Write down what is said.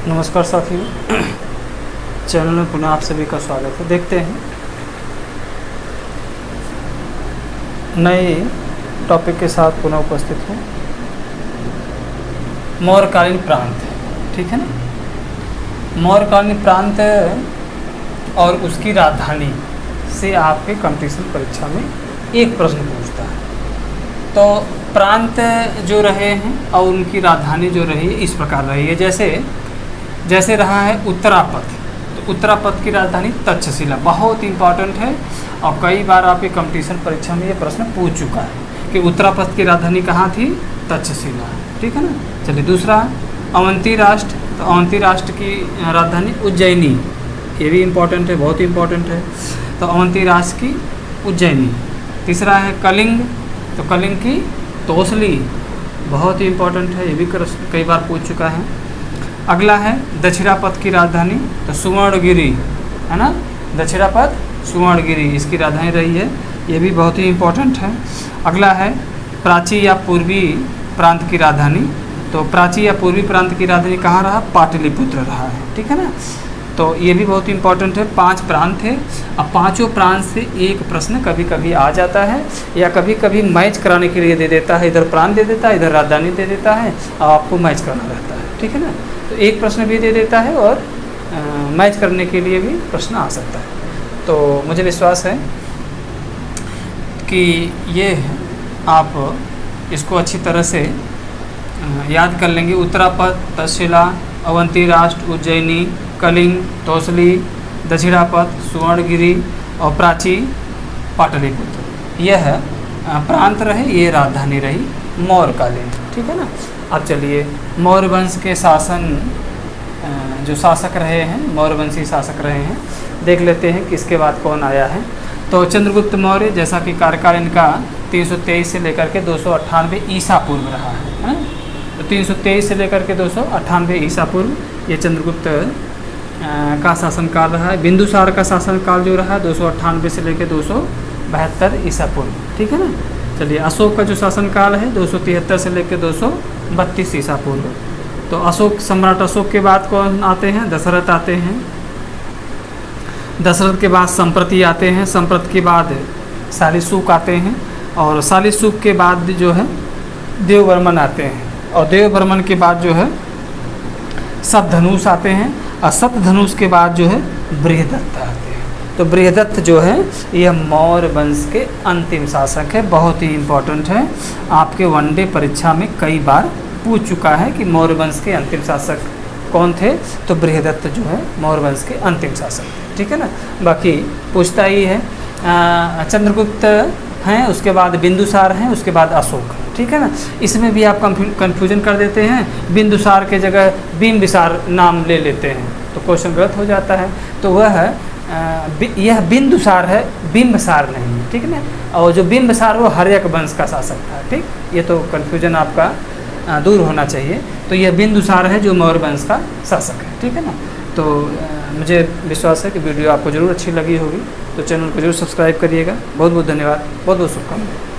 नमस्कार साथियों, चैनल में पुनः आप सभी का स्वागत है। देखते हैं नए टॉपिक के साथ पुनः उपस्थित हूँ। मौर्यकालीन प्रांत, ठीक है ना। मौर्यकालीन प्रांत और उसकी राजधानी से आपके कंपटीशन परीक्षा में एक प्रश्न पूछता है। तो प्रांत जो रहे हैं और उनकी राजधानी जो रही है इस प्रकार रही है, जैसे रहा है उत्तरापथ। तो उत्तरापथ की राजधानी तक्षशिला, बहुत इंपॉर्टेंट है और कई बार आपके कंपटीशन परीक्षा में ये प्रश्न पूछ चुका है कि उत्तरापथ की राजधानी कहाँ थी, तक्षशिला, ठीक है ना। चलिए दूसरा, अवंती राष्ट्र। तो अवंती राष्ट्र की राजधानी उज्जैनी, ये भी इम्पॉर्टेंट है, बहुत इंपॉर्टेंट है। तो अवंती राष्ट्र की उज्जैनी। तीसरा है कलिंग। तो कलिंग की तोसली, बहुत ही इंपॉर्टेंट है, ये भी कई बार पूछ चुका है। अगला है दक्षिणापथ की राजधानी, तो सुवर्णगिरी, है ना। दक्षिणापथ सुवर्णगिरी इसकी राजधानी रही है, ये भी बहुत ही इंपॉर्टेंट है। अगला है प्राची या पूर्वी प्रांत की राजधानी। तो प्राची या पूर्वी प्रांत की राजधानी कहाँ रहा, पाटलिपुत्र रहा है, ठीक है ना। तो ये भी बहुत इंपॉर्टेंट है। 5 प्रांत है। अब पांचों प्रांत से एक प्रश्न कभी कभी आ जाता है या कभी कभी मैच कराने के लिए दे देता है, इधर प्रांत दे देता है, इधर राजधानी दे देता है और आपको मैच करना रहता है, ठीक है ना। तो एक प्रश्न भी दे देता है और मैच करने के लिए भी प्रश्न आ सकता है। तो मुझे विश्वास है कि ये आप इसको अच्छी तरह से याद कर लेंगे। उत्तरापथ, तक्षशिला, अवंती राष्ट्र, उज्जैनी, कलिंग, तोसली, दक्षिणापथ, सुवर्णगिरी और प्राची, पाटलिपुत्र, यह प्रांत रहे, ये राजधानी रही मौर्यकालीन, ठीक है ना। अब चलिए मौर्य वंश के शासन जो शासक रहे हैं, मौर्यवंशी शासक रहे हैं, देख लेते हैं कि इसके बाद कौन आया है। तो चंद्रगुप्त मौर्य, जैसा कि कार्यकाल इनका 323 से लेकर के 298 ईसा पूर्व रहा है। तो 323 से लेकर के 298 ईसा पूर्व ये चंद्रगुप्त का शासनकाल रहा है। बिंदुसार का शासनकाल जो रहा है 298 से लेकर 272 ईसा पूर्व, ठीक है ना। चलिए अशोक का जो शासनकाल है 273 से लेकर 232 ईसा पूर्व। तो अशोक, सम्राट अशोक के बाद कौन आते हैं, दशरथ आते हैं। दशरथ के बाद संप्रति आते हैं, संप्रत के बाद शालिशुक आते हैं और शालिशुक के बाद जो है देववर्मन आते हैं और देववर्मन के बाद जो है सतधनुष आते हैं और सतधनुष के बाद जो है बृहदत्त आते हैं। तो बृहदत्त जो है यह मौर्य वंश के अंतिम शासक है, बहुत ही इम्पोर्टेंट है, आपके वनडे परीक्षा में कई बार पूछ चुका है कि मौर्य वंश के अंतिम शासक कौन थे। तो बृहदत्त जो है मौर्य वंश के अंतिम शासक थे, ठीक है ना। बाकी पूछता ही है, चंद्रगुप्त हैं, उसके बाद बिंदुसार हैं, उसके बाद अशोक, ठीक है ना। इसमें भी आप कंफ्यूजन कर देते हैं, बिंदुसार के जगह बिंबिसार नाम ले लेते हैं तो क्वेश्चन गलत हो जाता है। तो वह यह बिंदुसार है, बिंबसार नहीं है, ठीक है ना। और जो बिंबसार वो हर्यक वंश का शासक था, ठीक। ये तो कन्फ्यूजन आपका दूर होना चाहिए। तो यह बिंदुसार है जो मौर्य वंश का शासक है, ठीक है ना। तो मुझे विश्वास है कि वीडियो आपको ज़रूर अच्छी लगी होगी, तो चैनल को जरूर सब्सक्राइब करिएगा। बहुत बहुत धन्यवाद, बहुत बहुत शुभकामनाएं।